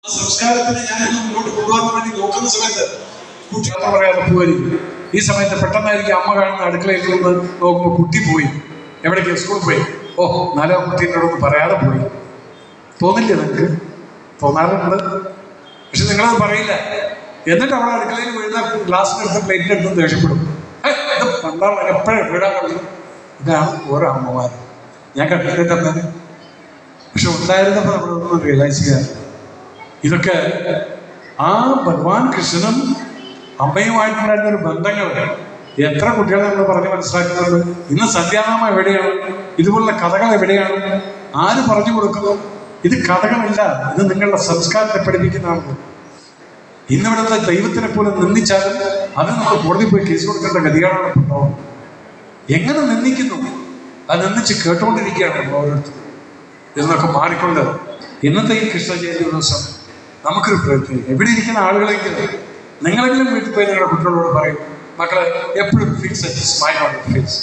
സംസ്കാരത്തിന് ഞാനിന്ന് മുന്നോട്ട് കൊണ്ടുപോകാൻ വേണ്ടി നോക്കുന്ന സമയത്ത് കുട്ടി പറയാതെ പോയിരിക്കും. ഈ സമയത്ത് പെട്ടെന്നായിരിക്കും അമ്മ കാണുന്ന അടുക്കളയിൽ നിന്ന് നോക്കുമ്പോൾ കുട്ടി പോയി, എവിടേക്ക് സ്കൂളിൽ പോയി. ഓ, നാലോ കുട്ടീനോടൊന്നും പറയാതെ പോയി. തോന്നില്ലേ നിങ്ങൾക്ക്? തോന്നാറുണ്ട്. പക്ഷെ നിങ്ങളത് പറയില്ല. എന്നിട്ട് അവിടെ അടുക്കളയിൽ വീഴുന്ന ഗ്ലാസ്സിനെടുത്ത് പ്ലേറ്റിനെടുത്ത് ദേഷ്യപ്പെടും. ഇത് പണ്ടാണ് എപ്പോഴും വീഴാൻ കളിച്ചു. ഇതാണ് ഓരോ അമ്മമാർ. ഞാൻ കണ്ടിട്ടുണ്ടെന്നത്. പക്ഷെ ഉണ്ടായിരുന്നപ്പോൾ നമ്മളൊന്നും റിയലൈസ് ചെയ്യാറില്ല. ഇതൊക്കെ ആ ഭഗവാൻ കൃഷ്ണനും അമ്മയുമായിട്ടുണ്ടായിരുന്ന ഒരു ബന്ധങ്ങൾ എത്ര കുട്ടികളെ നമ്മൾ പറഞ്ഞ് മനസ്സിലാക്കുന്നത്. ഇന്ന് സന്ധ്യാനാമം എവിടെയാണ്? ഇതുപോലുള്ള കഥകൾ എവിടെയാണ്? ആര് പറഞ്ഞു കൊടുക്കുന്നു? ഇത് കഥകളല്ല, ഇത് നിങ്ങളുടെ സംസ്കാരത്തെ പഠിപ്പിക്കുന്നതാണ്. ഇന്നിവിടുത്തെ ദൈവത്തിനെ പോലെ നിന്ദിച്ചാലും അത് നമ്മൾ കോടതി പോയി കേസ് കൊടുക്കേണ്ട ഗതികളാണ് ഉണ്ടാവും. എങ്ങനെ നിന്ദിക്കുന്നു? അത് നിന്ദിച്ച് കേട്ടുകൊണ്ടിരിക്കുകയാണ് ഓരോരുത്തരും. ഇതൊക്കെ മാറിക്കൊണ്ട് ഇന്നത്തെ ഈ കൃഷ്ണ ജയന്തി ദിവസം നമുക്കൊരു പ്രയത്നം. എവിടെ ഇരിക്കുന്ന ആളുകളെങ്കിലും നിങ്ങളെങ്കിലും വീട്ടിൽ പോയി നിങ്ങളുടെ കുട്ടികളോട് പറയും, മക്കളെ എപ്പോഴും fix smile on your face.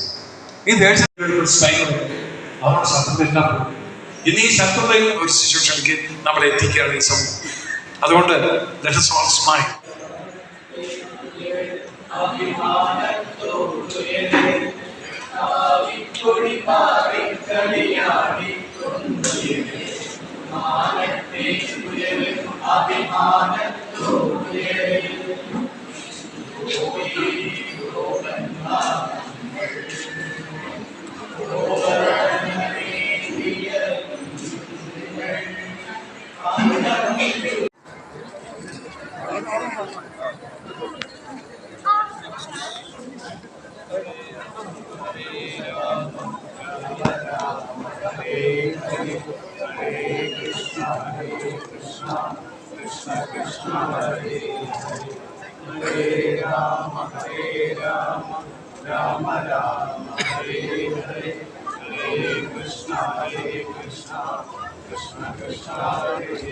ഈ ദേശം സ്മൈൽ അവരുടെ ശത്രുത. ഇന്ന് ഈ ശത്രുതയിൽ ഒരു സിറ്റുവേഷനിലേക്ക് നമ്മളെ എത്തിക്കുകയാണ് ഈ സമയം. അതുകൊണ്ട് let us all smile. Krishna Krishna Hare Hare Rama Rama Rama Hare Hare Hare Krishna Krishna Krishna Hare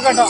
കേട്ടോ.